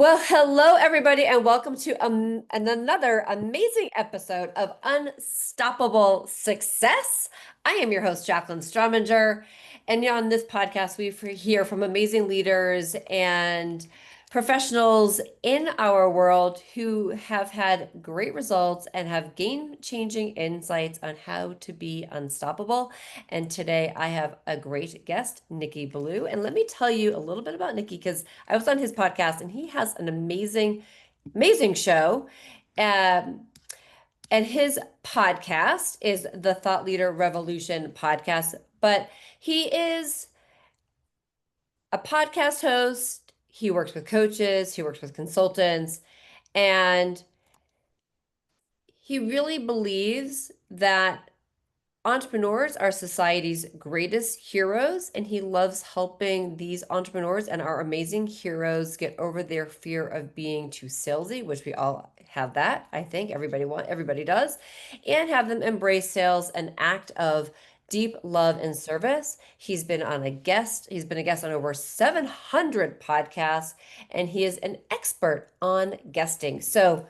Well, hello, everybody, and welcome to another amazing episode of Unstoppable Success. I am your host, Jacqueline Strominger, and on this podcast, we hear from amazing leaders and professionals in our world who have had great results and have game-changing insights on how to be unstoppable. And today, I have a great guest, Nicky Billou, and let me tell you a little bit about Nicky because I was on his podcast and he has an amazing show. Um, and his podcast is the Thought Leader Revolution podcast. But he is a podcast host. He works with coaches, he works with consultants, and he really believes that entrepreneurs are society's greatest heroes, and he loves helping these entrepreneurs and our amazing heroes get over their fear of being too salesy, which we all have that. I think everybody does, and have them embrace sales, an act of deep love and service. He's been a guest on over 700 podcasts, and he is an expert on guesting. So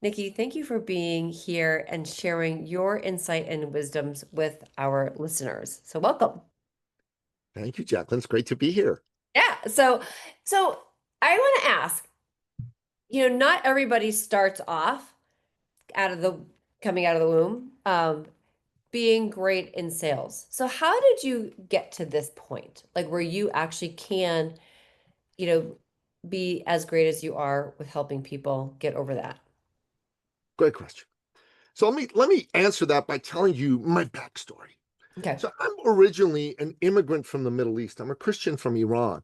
Nicky, thank you for being here and sharing your insight and wisdoms with our listeners. So welcome. Thank you, Jacqueline. It's great to be here. Yeah. So I want to ask, not everybody starts off out of the coming out of the womb, being great in sales. So how did you get to this point? Like where you actually can, you know, be as great as you are with helping people get over that? Great question. So let me answer that by telling you my backstory. Okay. So I'm originally an immigrant from the Middle East. I'm a Christian from Iran.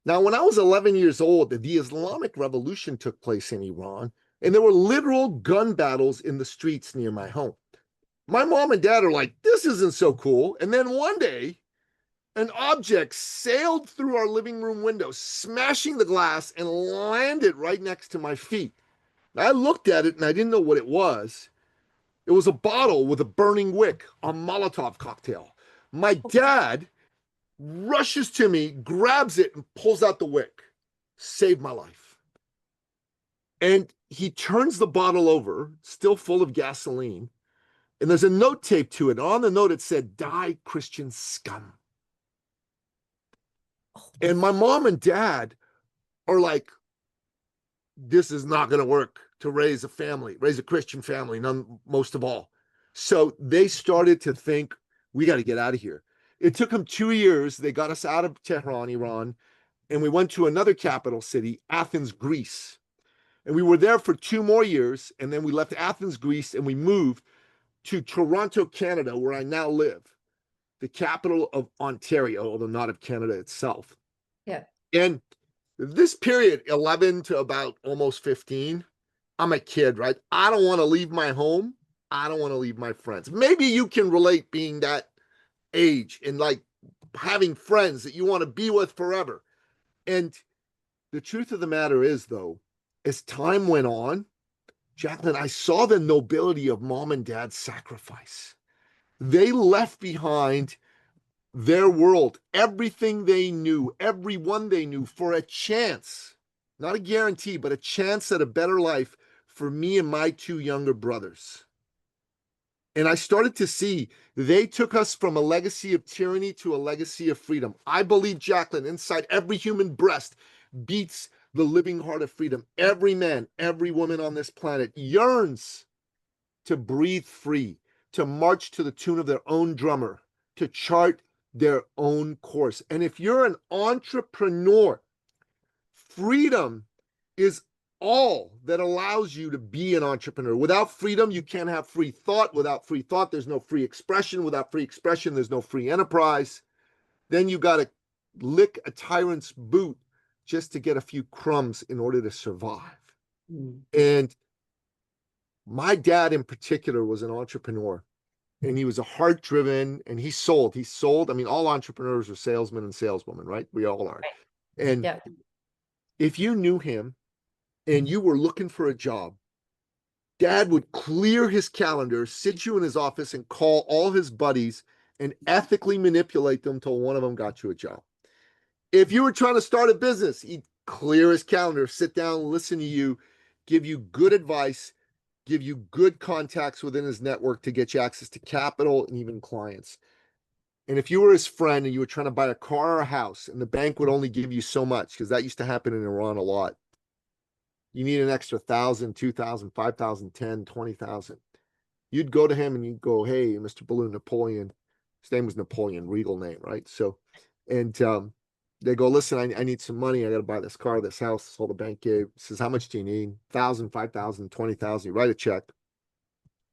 Now, when I was 11 years old, the Islamic Revolution took place in Iran, and there were literal gun battles in the streets near my home. My mom and dad are like, this isn't so cool. And then one day, an object sailed through our living room window, smashing the glass and landed right next to my feet. I looked at it and I didn't know what it was. It was a bottle with a burning wick, a Molotov cocktail. My dad rushes to me, grabs it, and pulls out the wick. Saved my life. And he turns the bottle over, still full of gasoline, and there's a note taped to it. On the note, it said, "Die, Christian scum." And my mom and dad are like, this is not going to work to raise a family, raise a Christian family, most of all. So they started to think, we got to get out of here. It took them 2 years. They got us out of Tehran, Iran, and we went to another capital city, Athens, Greece. And we were there for 2 more years. And then we left Athens, Greece, and we moved to Toronto, Canada, where I now live, the capital of Ontario, although not of Canada itself. Yeah. And this period, 11 to about almost 15, I'm a kid, right? I don't want to leave my home. I don't want to leave my friends. Maybe you can relate being that age and like having friends that you want to be with forever. And the truth of the matter is, though, as time went on, Jacqueline, I saw the nobility of mom and dad's sacrifice. They left behind their world, everything they knew, everyone they knew, for a chance, not a guarantee, but a chance at a better life for me and my 2 younger brothers. And I started to see they took us from a legacy of tyranny to a legacy of freedom. I believe, Jacqueline, inside every human breast beats the living heart of freedom. Every man, every woman on this planet yearns to breathe free, to march to the tune of their own drummer, to chart their own course. And if you're an entrepreneur, freedom is all that allows you to be an entrepreneur. Without freedom, you can't have free thought. Without free thought, there's no free expression. Without free expression, there's no free enterprise. Then you got to lick a tyrant's boot just to get a few crumbs in order to survive. And my dad in particular was an entrepreneur. And he was a heart-driven, and he sold. I mean, all entrepreneurs are salesmen and saleswomen, right? We all are. And Yeah. if you knew him and you were looking for a job, Dad would clear his calendar, sit you in his office, and call all his buddies and ethically manipulate them till one of them got you a job. If you were trying to start a business, he'd clear his calendar, sit down, listen to you, give you good advice, give you good contacts within his network to get you access to capital and even clients. And if you were his friend and you were trying to buy a car or a house and the bank would only give you so much, because that used to happen in Iran a lot, you need an extra 1,000, 2,000, 5,000, 10, 20,000. You'd go to him and you'd go, hey, Mr. Billou, Napoleon. His name was Napoleon, regal name, right? So, and they go, listen, I need some money. I got to buy this car, this house. That's all the bank gave. He says, how much do you need? 1,000, 5,000, 20,000. You write a check.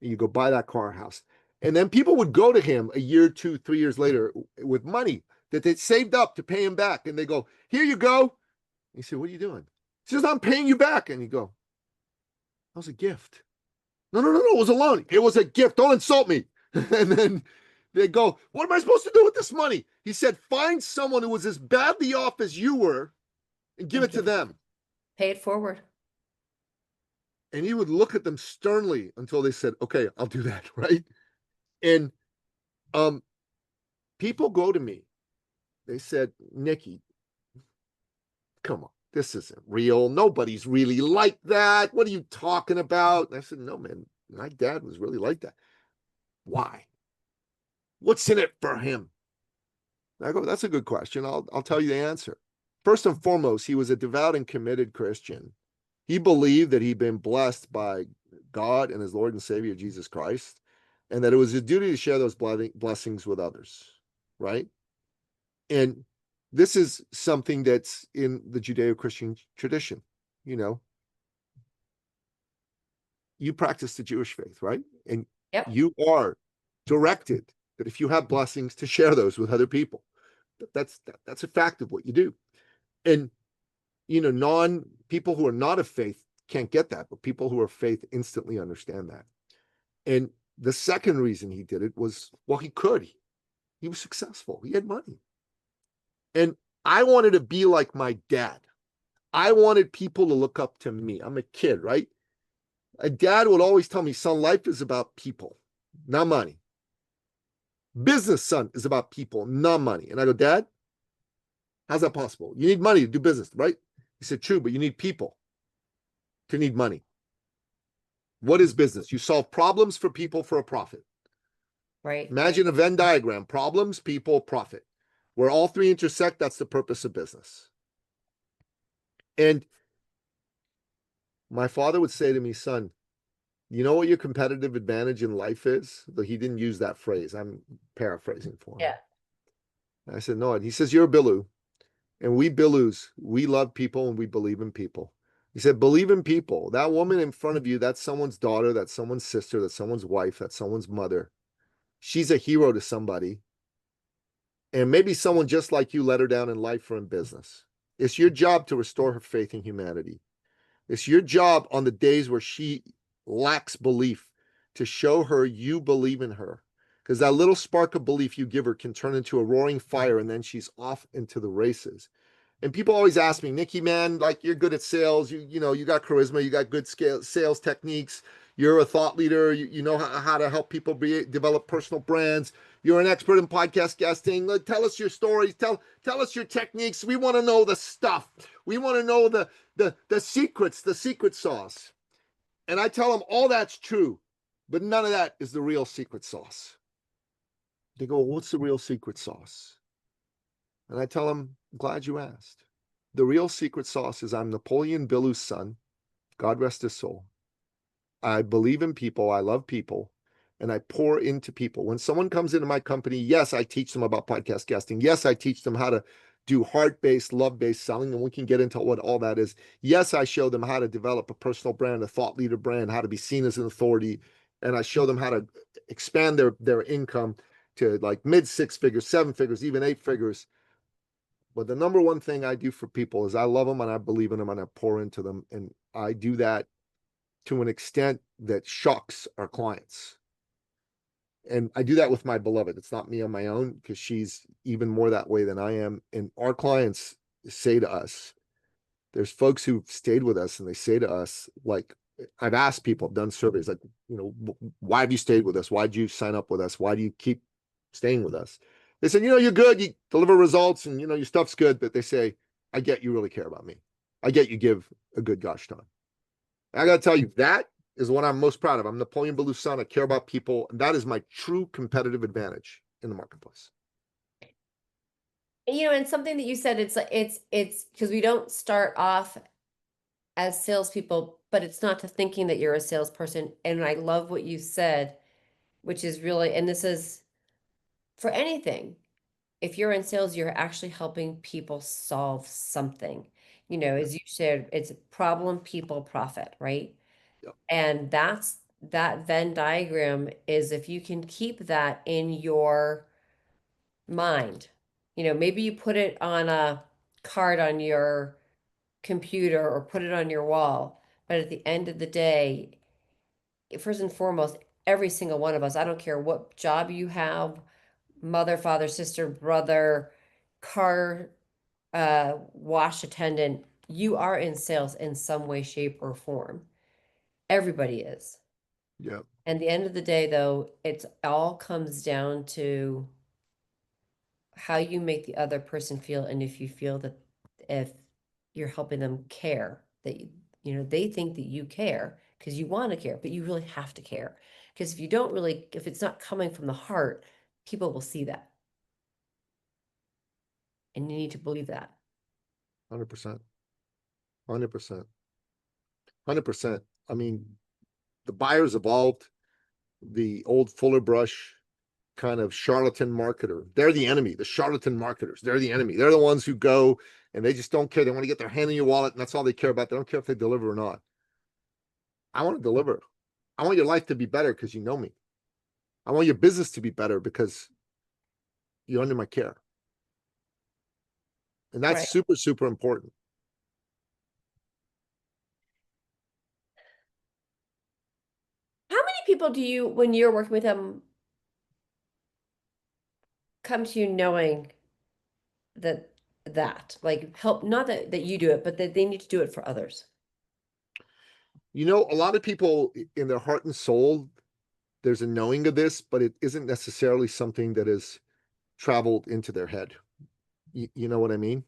And you go buy that car or house. And then people would go to him a year, 2, 3 years later with money that they'd saved up to pay him back. And they go, here you go. He said, what are you doing? He says, I'm paying you back. And you go, that was a gift. No, it was a loan. It was a gift. Don't insult me. And then they go, what am I supposed to do with this money? He said, find someone who was as badly off as you were and give it to them. Pay it forward. And he would look at them sternly until they said, okay, I'll do that, right? And people go to me. They said, Nicky, come on, this isn't real. Nobody's really like that. What are you talking about? And I said, no, man, my dad was really like that. Why? What's in it for him? And I go, that's a good question. I'll tell you the answer. First and foremost, he was a devout and committed Christian. He believed that he'd been blessed by God and his Lord and Savior, Jesus Christ, and that it was his duty to share those blessings with others, right? And this is something that's in the Judeo-Christian tradition. You know, you practice the Jewish faith, right? And you are directed that if you have blessings, to share those with other people. That's a fact of what you do. And you know, people who are not of faith can't get that, but people who are of faith instantly understand that. And the second reason he did it was, well, he could. He was successful. He had money. And I wanted to be like my dad. I wanted people to look up to me. I'm a kid, right? A dad would always tell me, son, life is about people, not money. Business, son, is about people, not money. And I go, Dad, how's that possible? You need money to do business, right? He said, true, but you need people to need money. What is business? You solve problems for people for a profit. Right. Imagine a Venn diagram: problems, people, profit. Where all three intersect, that's the purpose of business. And my father would say to me, son, you know what your competitive advantage in life is? Though he didn't use that phrase. I'm paraphrasing for him. Yeah. I said, no. And he says, you're a Billou. And we Billous, we love people and we believe in people. He said, believe in people. That woman in front of you, that's someone's daughter, that's someone's sister, that's someone's wife, that's someone's mother. She's a hero to somebody. And maybe someone just like you let her down in life or in business. It's your job to restore her faith in humanity. It's your job on the days where she lacks belief to show her you believe in her. Because that little spark of belief you give her can turn into a roaring fire, and then she's off into the races. And people always ask me, Nicky, man, like, you're good at sales. You know, you got charisma, you got good sales techniques. You're a thought leader. You know how to help people develop personal brands. You're an expert in podcast guesting. Tell us your stories. Tell us your techniques. We want to know the stuff. We want to know the secrets, the secret sauce. And I tell them all that's true, but none of that is the real secret sauce. They go, well, what's the real secret sauce? And I tell them, I'm glad you asked. The real secret sauce is I'm Napoleon Billou's son. God rest his soul. I believe in people. I love people. And I pour into people. When someone comes into my company, yes, I teach them about podcast guesting. Yes, I teach them how to do heart-based, love-based selling. And we can get into what all that is. Yes, I show them how to develop a personal brand, a thought leader brand, how to be seen as an authority. And I show them how to expand their income to like mid 6 figures, 7 figures, even 8 figures. But the number one thing I do for people is I love them and I believe in them and I pour into them. And I do that to an extent that shocks our clients. And I do that with my beloved. It's not me on my own, because she's even more that way than I am. And our clients say to us, there's folks who've stayed with us and they say to us, like, I've asked people, I've done surveys, like, you know, why have you stayed with us? Why did you sign up with us? Why do you keep staying with us? They said, you know, you're good. You deliver results and, you know, your stuff's good. But they say, I get you really care about me. I get you give a good gosh darn. I got to tell you, that is what I'm most proud of. I'm Napoleon Billou's son. I care about people. And that is my true competitive advantage in the marketplace. And something that you said, it's like it's because we don't start off as salespeople, but it's not to thinking that you're a salesperson. And I love what you said, which is really, and this is for anything. If you're in sales, you're actually helping people solve something. Yeah. As you said, it's problem, people, profit, right? Yeah. And that Venn diagram is if you can keep that in your mind. Maybe you put it on a card on your computer or put it on your wall, but at the end of the day, first and foremost, every single one of us, I don't care what job you have, mother, father, sister, brother, car wash attendant, you are in sales in some way, shape, or form. Everybody is. Yeah. And the end of the day, though, it all comes down to how you make the other person feel, and if you feel that if you're helping them care, that they think that you care because you want to care, but you really have to care. Because if it's not coming from the heart, people will see that, and you need to believe that. 100%. 100%. 100%. I mean, the buyers evolved. The old Fuller Brush kind of charlatan marketer. They're the enemy. The charlatan marketers. They're the enemy. They're the ones who go and they just don't care. They want to get their hand in your wallet, and that's all they care about. They don't care if they deliver or not. I want to deliver. I want your life to be better because you know me. I want your business to be better because you're under my care. And that's Right. super, super important. How many people do you, when you're working with them, come to you knowing that like help, not that you do it, but that they need to do it for others? A lot of people in their heart and soul, there's a knowing of this, but it isn't necessarily something that has traveled into their head. You know what I mean?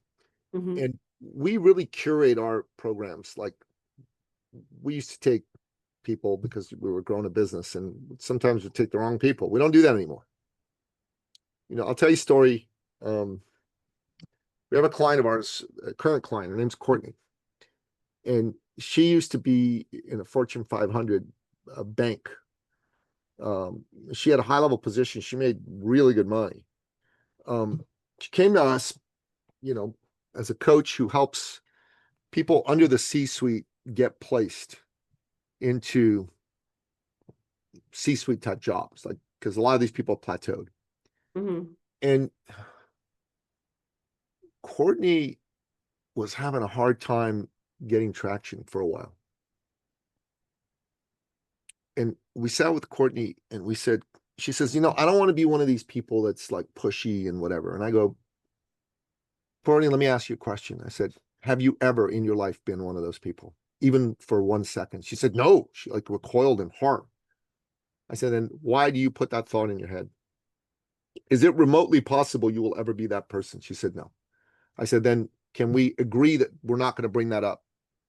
Hmm. And we really curate our programs. Like, we used to take people because we were growing a business, and sometimes we take the wrong people. We don't do that anymore. I'll tell you a story. Um, we have a client of ours, a current client. Her name's Courtney, and she used to be in a Fortune 500 bank. She had a high level position. She made really good money. She came to us, you know, as a coach who helps people under the C-suite get placed into C-suite type jobs, like, because a lot of these people plateaued. Hmm. And Courtney was having a hard time getting traction for a while. And we sat with Courtney and she says, I don't want to be one of these people that's like pushy and whatever. And I go, Courtney, let me ask you a question. I said, have you ever in your life been one of those people, even for 1 second? She said, no. She like recoiled in horror. I said, then why do you put that thought in your head? Is it remotely possible you will ever be that person? She said, no. I said, then can we agree that we're not going to bring that up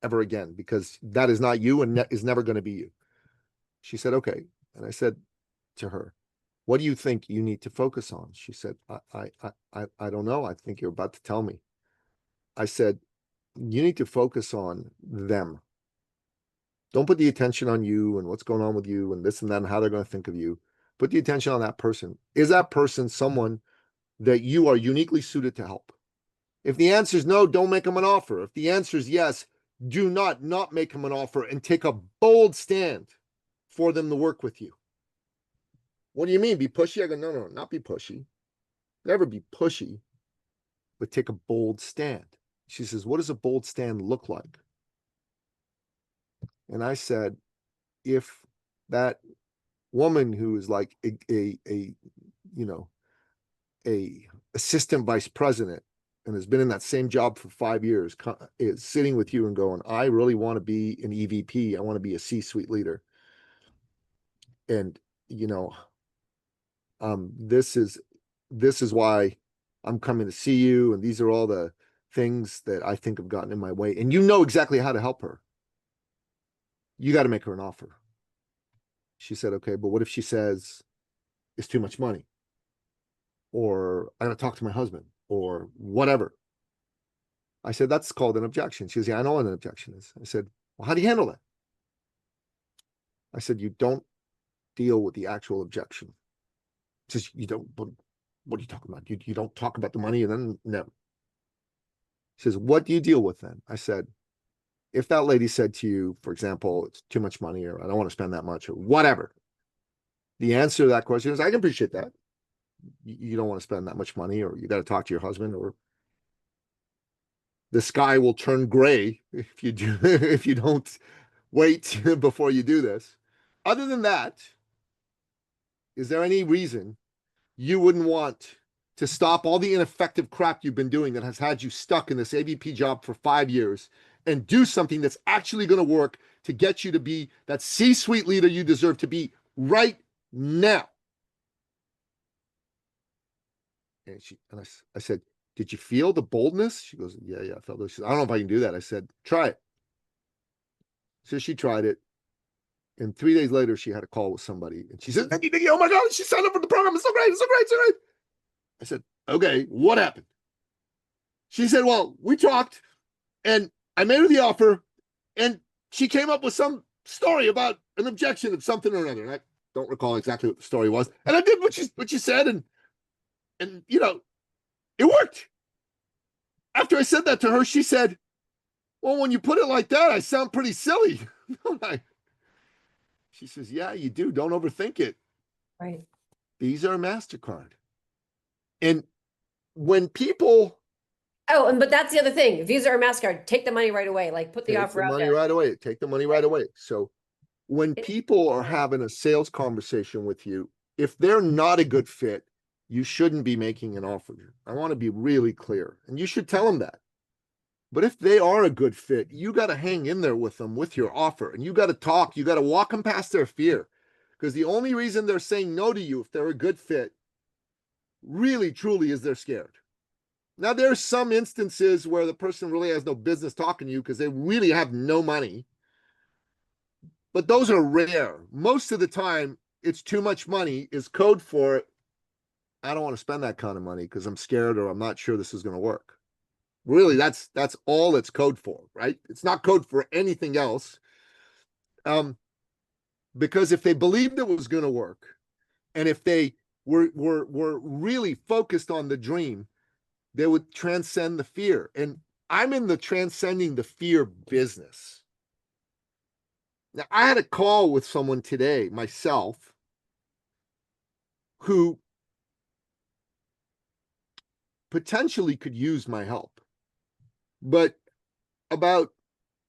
ever again? Because that is not you and is never going to be you. She said, okay. And I said to her, what do you think you need to focus on? She said, I don't know. I think you're about to tell me. I said, you need to focus on them. Don't put the attention on you and what's going on with you and this and that and how they're going to think of you. Put the attention on that person. Is that person someone that you are uniquely suited to help? If the answer is no, don't make them an offer. If the answer is yes, do not make them an offer and take a bold stand for them to work with you. What do you mean? Be pushy? I go, no, not be pushy. Never be pushy, but take a bold stand. She says, what does a bold stand look like? And I said, if that woman who is like a you know a assistant vice president and has been in that same job for 5 years is sitting with you and going, I really want to be an EVP. I want to be a C-suite leader. And you know, this is why I'm coming to see you. And these are all the things that I think have gotten in my way, and you know exactly how to help her, you got to make her an offer. She said, okay, but what if she says it's too much money? Or I got to talk to my husband or whatever. I said, that's called an objection. She goes, yeah, I know what an objection is. I said, well, how do you handle that? I said, you don't deal with the actual objection. Just you don't, what are you talking about? You don't talk about the money and then no. She says, what do you deal with then? I said, if that lady said to you, for example, it's too much money or I don't want to spend that much or whatever, the answer to that question is, I can appreciate that. You don't want to spend that much money or you got to talk to your husband or the sky will turn gray if you do if you don't wait before you do this. Other than that, is there any reason you wouldn't want to stop all the ineffective crap you've been doing that has had you stuck in this AVP job for 5 years and do something that's actually going to work to get you to be that C-suite leader you deserve to be right now? I said, did you feel the boldness? She goes, yeah, I felt it. She said, I don't know if I can do that. I said, try it. So she tried it. And 3 days later, she had a call with somebody. And she said, Nicky, oh my God, she signed up for the program. It's so great. It's so great. It's so great. I said, okay, what happened? She said, well, we talked and I made her the offer and she came up with some story about an objection of something or another. And I don't recall exactly what the story was. And I did what she said. And you know, it worked. After I said that to her, she said, well, when you put it like that, I sound pretty silly. She says, yeah, you do. Don't overthink it. Right. These are a MasterCard. And when people Oh, and but that's the other thing. Visa or MasterCard, take the money right away. Like put the take offer the out money there. right away, take the money right away. So when people are having a sales conversation with you, if they're not a good fit, you shouldn't be making an offer. I want to be really clear. And you should tell them that. But if they are a good fit, you got to hang in there with them with your offer and you got to talk. You got to walk them past their fear because the only reason they're saying no to you if they're a good fit really, truly is they're scared. Now, there's some instances where the person really has no business talking to you because they really have no money. But those are rare. Most of the time, it's too much money is code for it. I don't want to spend that kind of money because I'm scared or I'm not sure this is going to work. Really, that's all it's code for, right? It's not code for anything else. Because if they believed it was going to work, and if they were really focused on the dream, they would transcend the fear. And I'm in the transcending the fear business. Now, I had a call with someone today, myself, who potentially could use my help. But about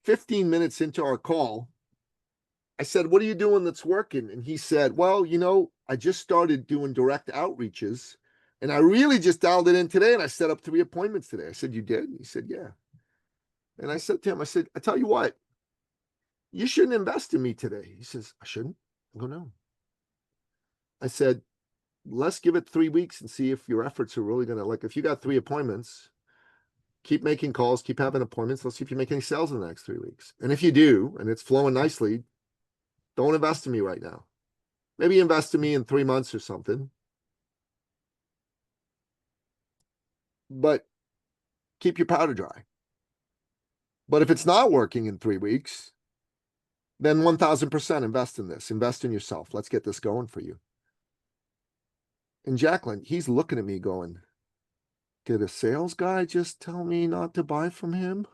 15 minutes into our call, I said, what are you doing that's working? And he said, well, I just started doing direct outreaches and I really just dialed it in today and I set up 3 appointments today. I said, you did? He said, yeah. And I said to him, I tell you what, you shouldn't invest in me today. He says, I shouldn't? I go, no. I said, let's give it 3 weeks and see if your efforts are really going to, like, if you got 3 appointments, keep making calls, keep having appointments. Let's see if you make any sales in the next 3 weeks. And if you do, and it's flowing nicely, don't invest in me right now. Maybe invest in me in 3 months or something. But keep your powder dry. But if it's not working in 3 weeks, then 1000% invest in this. Invest in yourself. Let's get this going for you. And Jacqueline, he's looking at me going, did a sales guy just tell me not to buy from him?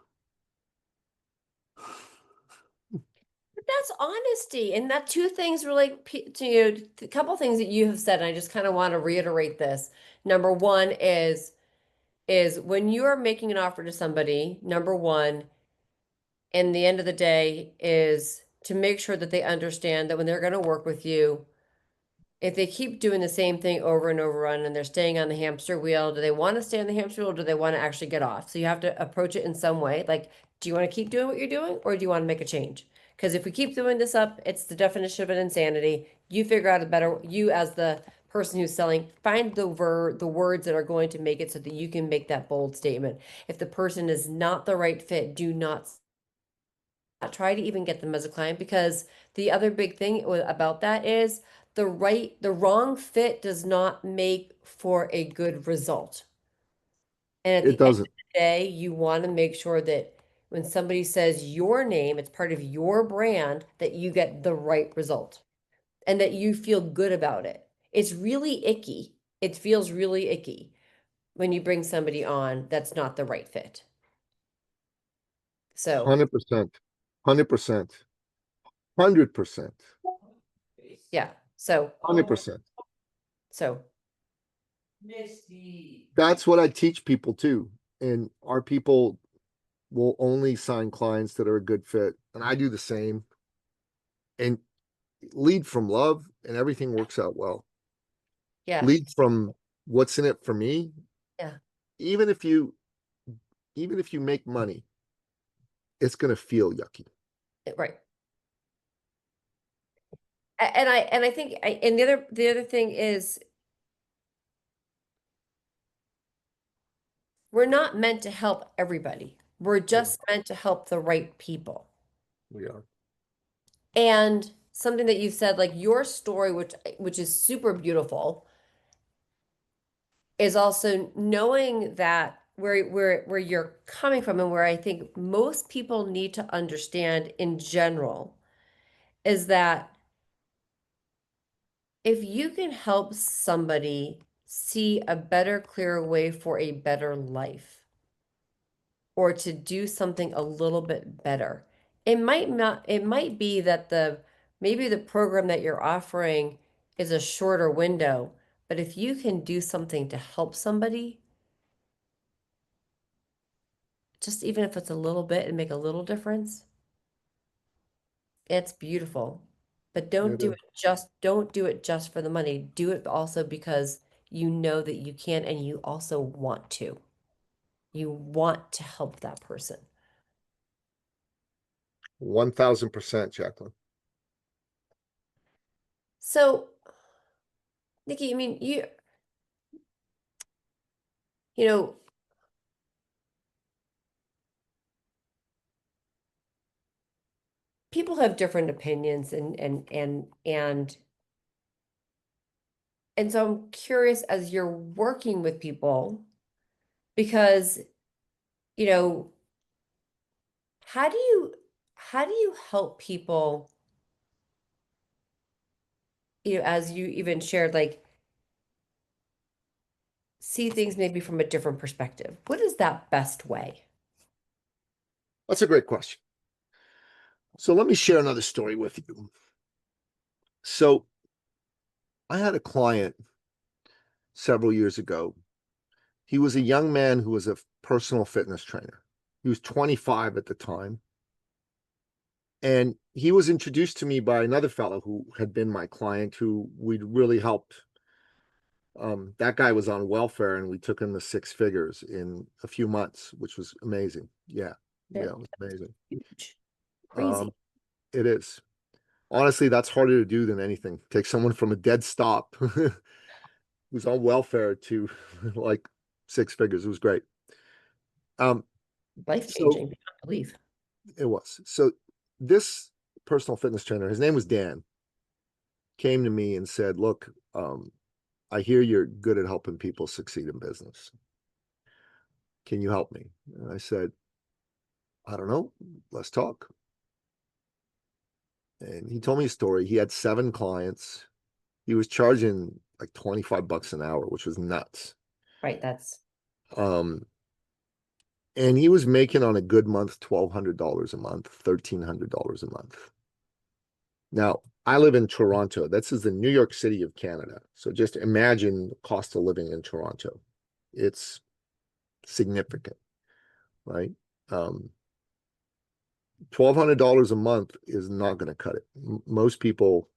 That's honesty. And that two things relate to you, a couple things that you have said, and I just kind of want to reiterate this. Number one is when you are making an offer to somebody, number one, in the end of the day, is to make sure that they understand that when they're going to work with you, if they keep doing the same thing over and over on and they're staying on the hamster wheel, do they want to stay on the hamster wheel or do they want to actually get off? So you have to approach it in some way. Like, do you want to keep doing what you're doing or do you want to make a change? Because if we keep doing this up, it's the definition of an insanity. You figure out a better, you as the person who's selling, find the words that are going to make it so that you can make that bold statement. If the person is not the right fit, do not try to even get them as a client, because the other big thing about that is the wrong fit does not make for a good result. And at It the end of doesn't. the day, you want to make sure that when somebody says your name, it's part of your brand, that you get the right result and that you feel good about it. It's really icky. It feels really icky when you bring somebody on that's not the right fit. So, 100%. 100%. 100%. yeah. So, 100%. so That's what I teach people too. And our people will only sign clients that are a good fit. And I do the same. And lead from love and everything works out well. yeah. Lead from what's in it for me. Yeah. Even if you make money, it's gonna feel yucky. Right. And I think and the other thing is we're not meant to help everybody. We're just meant to help the right people. We are. And something that you've said, like your story, which is super beautiful, is also knowing that where you're coming from, and where I think most people need to understand in general is that if you can help somebody see a better, clearer way for a better life, or to do something a little bit better, it might be that maybe the program that you're offering is a shorter window, but if you can do something to help somebody, just even if it's a little bit and make a little difference, it's beautiful. But don't do it just for the money. Do it also because you know that you can, and you also want to. You want to help that person. 1000%, Jacqueline. So, Nikki, I mean, you know, people have different opinions, and so I'm curious, as you're working with people, because, you know, how do you help people, as you even shared, like see things maybe from a different perspective? What is that best way? That's a great question. So let me share another story with you. So I had a client several years ago. He was a young man who was a personal fitness trainer. He was 25 at the time. And he was introduced to me by another fellow who had been my client, who we'd really helped. That guy was on welfare and we took him to six figures in a few months, which was amazing. Yeah, That- it was amazing. Huge, crazy. Um, it is. Honestly, that's harder to do than anything. Take someone from a dead stop who's on welfare to like six figures. It was great. Um, Life so changing, beyond belief. it was. So this personal fitness trainer, his name was Dan, came to me and said, "Look, I hear you're good at helping people succeed in business. Can you help me?" And I said, "I don't know. Let's talk." And he told me a story. He had seven clients. He was charging like 25 bucks an hour, which was nuts. Right, that's Um, and he was making on a good month $1,200 a month, $1,300 a month. Now, I live in Toronto. This is the New York City of Canada. So just imagine the cost of living in Toronto. It's significant, right? Um, $1,200 a month is not going to cut it. Most people,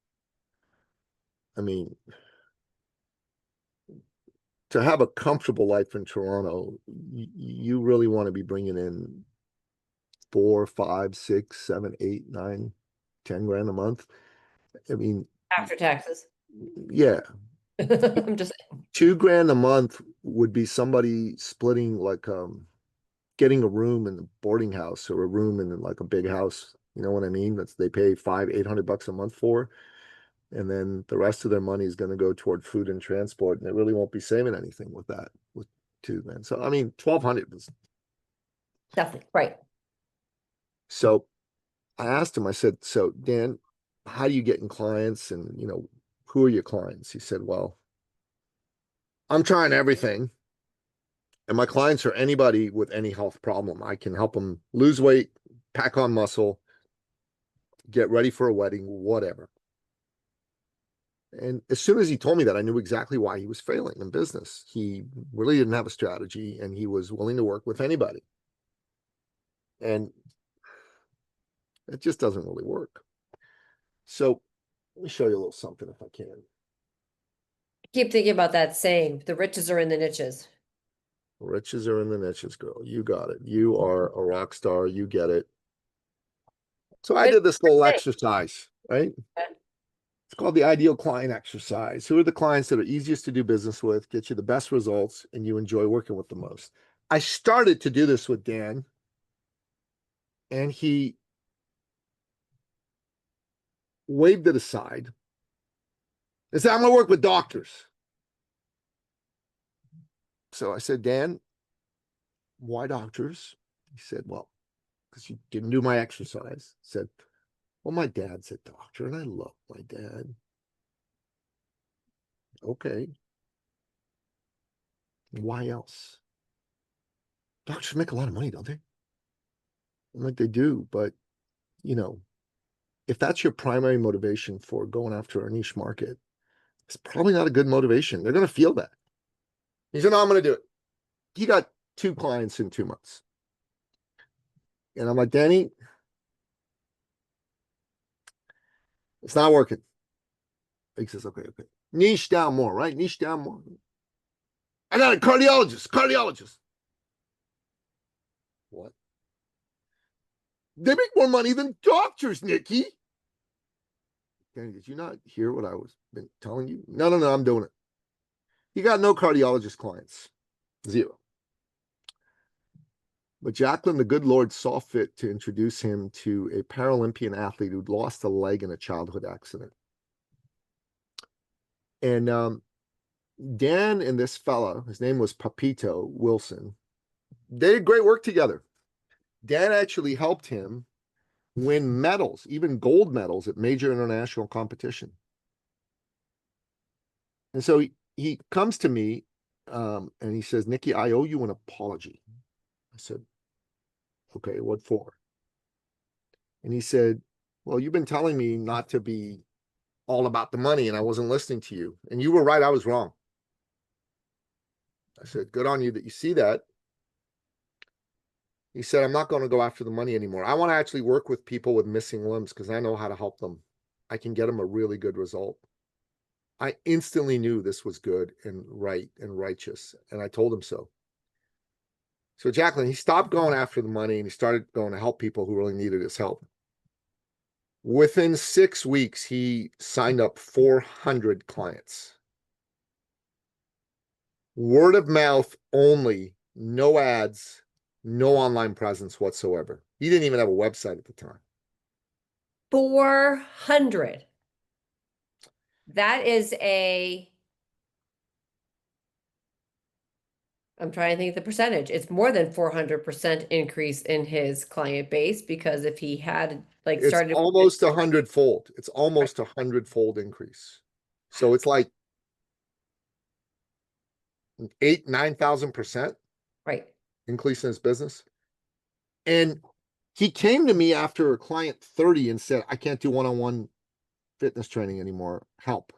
I mean, to have a comfortable life in Toronto, you really want to be bringing in 4, 5, 6, 7, 8, 9, 10 grand a month. I mean, after taxes. yeah. I'm just $2,000 a month would be somebody splitting like getting a room in the boarding house or a room in like a big house. You know what I mean? That's they pay 500-800 bucks a month for, and then the rest of their money is going to go toward food and transport, and they really won't be saving anything with that with two men. So I mean, 1,200 was definitely right. so. I asked him. I said, "So Dan, how do you get in clients, and who are your clients?" He said, "Well, I'm trying everything." And my clients are anybody with any health problem. I can help them lose weight, pack on muscle, get ready for a wedding, whatever. And as soon as he told me that, I knew exactly why he was failing in business. He really didn't have a strategy and he was willing to work with anybody. And it just doesn't really work. So let me show you a little something if I can. Keep thinking about that saying, the riches are in the niches. Riches are in the niches, girl. You got it. You are a rock star. You get it. So I Good did this little thing. exercise, right? It's called the ideal client exercise. Who are the clients that are easiest to do business with, get you the best results, and you enjoy working with the most? I started to do this with Dan, and he waved it aside and said, "I'm going to work with doctors." So I said, "Dan, why doctors?" He said, "Well, because you didn't do my exercise." I said, "Well, my dad's a doctor, and I love my dad." Okay. Why else? Doctors make a lot of money, don't they? I'm like, they do, but you know, if that's your primary motivation for going after a niche market, it's probably not a good motivation. They're going to feel that. He said, "No, I'm going to do it." He got 2 clients in 2 months. And I'm like, "Danny, it's not working." He says, "Okay, okay. Niche down more, right? Niche down more." "I got a cardiologist. What? They make more money than doctors, Nicky." "Danny, did you not hear what I was been telling you?" No, no, no, I'm doing it." He got no cardiologist clients. Zero. But Jacqueline, the good Lord, saw fit to introduce him to a Paralympian athlete who'd lost a leg in a childhood accident. And Dan and this fella, his name was Papito Wilson, they did great work together. Dan actually helped him win medals, even gold medals at major international competition. And so he comes to me and he says, "Nicky, I owe you an apology." I said, "Okay, what for?" And he said, "Well, you've been telling me not to be all about the money and I wasn't listening to you. And you were right, I was wrong." I said, "Good on you that you see that." He said, "I'm not going to go after the money anymore. I want to actually work with people with missing limbs because I know how to help them. I can get them a really good result." I instantly knew this was good and right and righteous. And I told him so. So Jacqueline, he stopped going after the money and he started going to help people who really needed his help. Within 6 weeks, he signed up 400 clients. Word of mouth only, no ads, no online presence whatsoever. He didn't even have a website at the time. 400. That is I'm trying to think of the percentage. It's more than 400% increase in his client base because if he had like It's started with it, almost 100-fold. It's almost 100-fold increase. So it's like 8, 9,000% right. increase in his business. And he came to me after a client 30 and said, "I can't do one-on-one fitness training anymore. Help."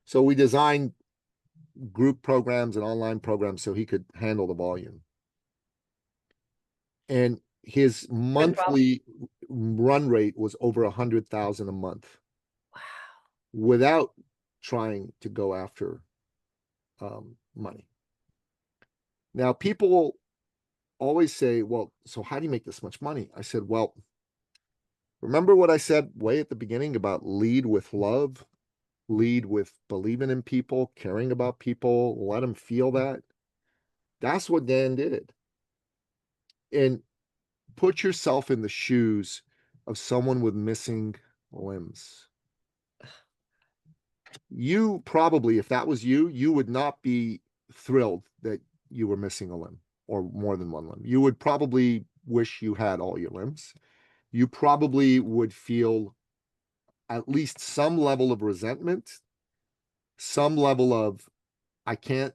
So we designed group programs and online programs so he could handle the volume. And his Good problem. monthly run rate was over 100,000 a month Wow. without trying to go after money. Now, people always say, "Well, so how do you make this much money?" I said, "Well, remember what I said way at the beginning about lead with love? lead with believing in people, caring about people, let them feel that. That's what Dan did. And put yourself in the shoes of someone with missing limbs. You probably, if that was you, you would not be thrilled that you were missing a limb or more than one limb. You would probably wish you had all your limbs. You probably would feel at least some level of resentment, some level of, I can't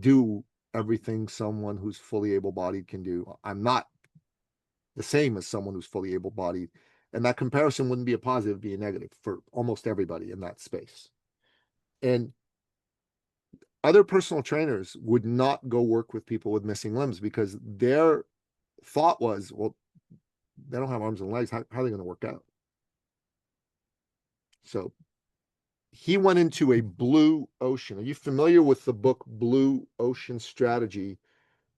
do everything someone who's fully able-bodied can do. I'm not the same as someone who's fully able-bodied. And that comparison wouldn't be a positive, it'd be a negative for almost everybody in that space. And other personal trainers would not go work with people with missing limbs because their thought was, well, they don't have arms and legs. How are they going to work out? So he went into a blue ocean. Are you familiar with the book Blue Ocean Strategy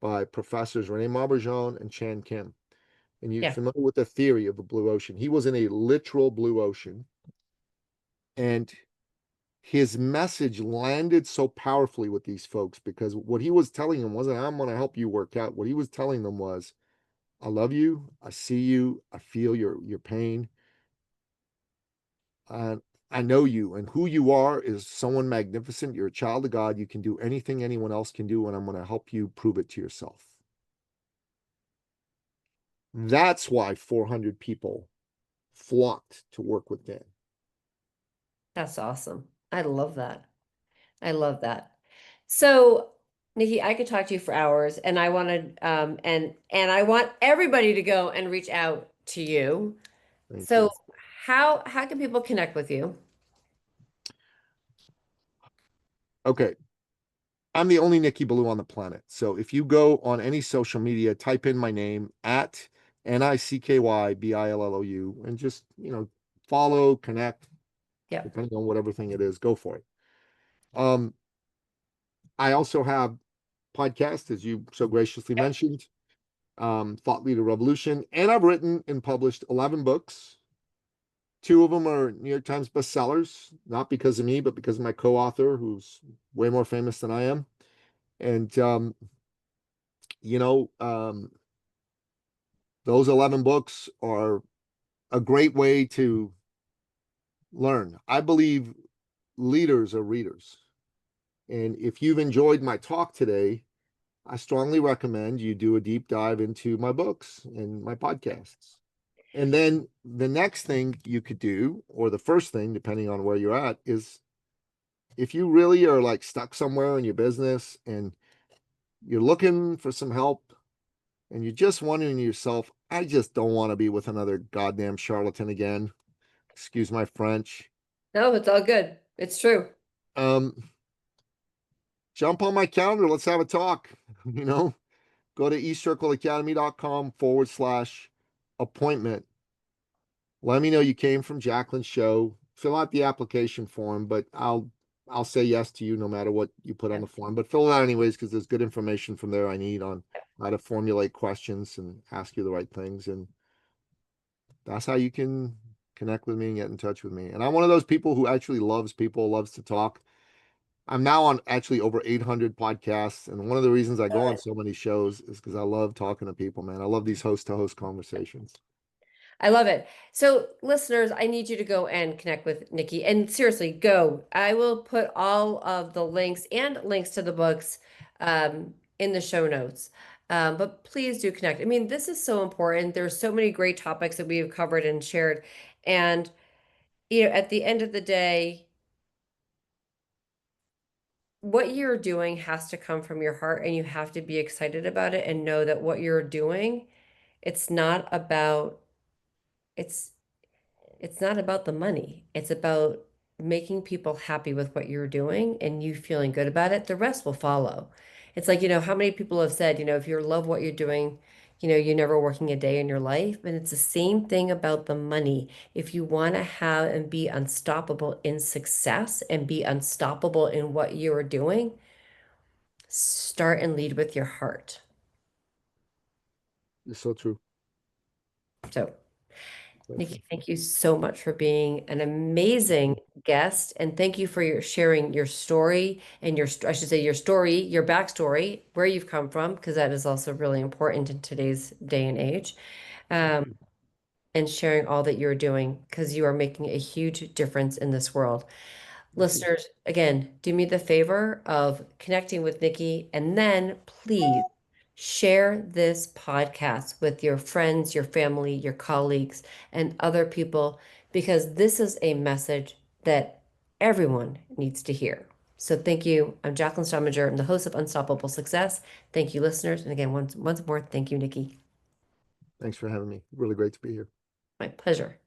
by professors Rene Maubourgeon and Chan Kim? And you're Yeah. familiar with the theory of the blue ocean. He was in a literal blue ocean, and his message landed so powerfully with these folks because what he was telling them wasn't, I'm going to help you work out. What he was telling them was, I love you. I see you. I feel your pain. I know you, and who you are is someone magnificent. You're a child of God. You can do anything anyone else can do, and I'm going to help you prove it to yourself. That's why 400 people flocked to work with Dan. That's awesome. I love that. I love that. So, Nikki, I could talk to you for hours, and I wanted and I want everybody to go and reach out to you. Thank So, you. how can people connect with you? Okay. I'm the only Nicky Billou on the planet. So if you go on any social media, type in my name at NICKYBILLOU and just, follow, connect, Yep. depending on whatever thing it is, go for it. Um, I also have podcast, as you so graciously Yep. mentioned, Thought Leader Revolution, and I've written and published 11 books. Two of them are New York Times bestsellers, not because of me, but because of my co-author, who's way more famous than I am. And you know, um, those 11 books are a great way to learn. I believe leaders are readers. And if you've enjoyed my talk today, I strongly recommend you do a deep dive into my books and my podcasts. And then the next thing you could do, or the first thing, depending on where you're at, is if you really are like stuck somewhere in your business and you're looking for some help and you're just wondering to yourself, I just don't want to be with another goddamn charlatan again. Excuse my French. No, it's all good. It's true. Um, Jump on my calendar. Let's have a talk. You know, go to eCircleacademy.com/appointment. Let me know you came from Jacqueline's show. Fill out the application form, but I'll say yes to you no matter what you put on Yeah. the form. But fill it out anyways because there's good information from there I need on how to formulate questions and ask you the right things. And that's how you can connect with me and get in touch with me. And I'm one of those people who actually loves people, loves to talk. I'm now on actually over 800 podcasts. And one of the reasons I go on so many shows is because I love talking to people, man. I love these host to host conversations. I love it. So, listeners, I need you to go and connect with Nikki. And seriously, go. I will put all of the links and links to the books in the show notes. But please do connect. I mean, this is so important. There's so many great topics that we have covered and shared. And, at the end of the day, what you're doing has to come from your heart, and you have to be excited about it and know that what you're doing, it's not about, it's it's not about the money. It's about making people happy with what you're doing and you feeling good about it. The rest will follow. It's like, how many people have said, if you love what you're doing, you're never working a day in your life. And it's the same thing about the money. If you want to have and be unstoppable in success and be unstoppable in what you're doing, start and lead with your heart. It's so true. So Thank you. Nikki, thank you so much for being an amazing guest. And thank you for your sharing your story and I should say your story, your backstory, where you've come from, because that is also really important in today's day and age. Um, and sharing all that you're doing because you are making a huge difference in this world. Thank you. Listeners, again, do me the favor of connecting with Nikki and then please share this podcast with your friends, your family, your colleagues, and other people because this is a message that everyone needs to hear. So thank you. I'm Jacqueline Strominger. I'm the host of Unstoppable Success. Thank you, listeners. And again, once more, thank you, Nikki. Thanks for having me. Really great to be here. My pleasure.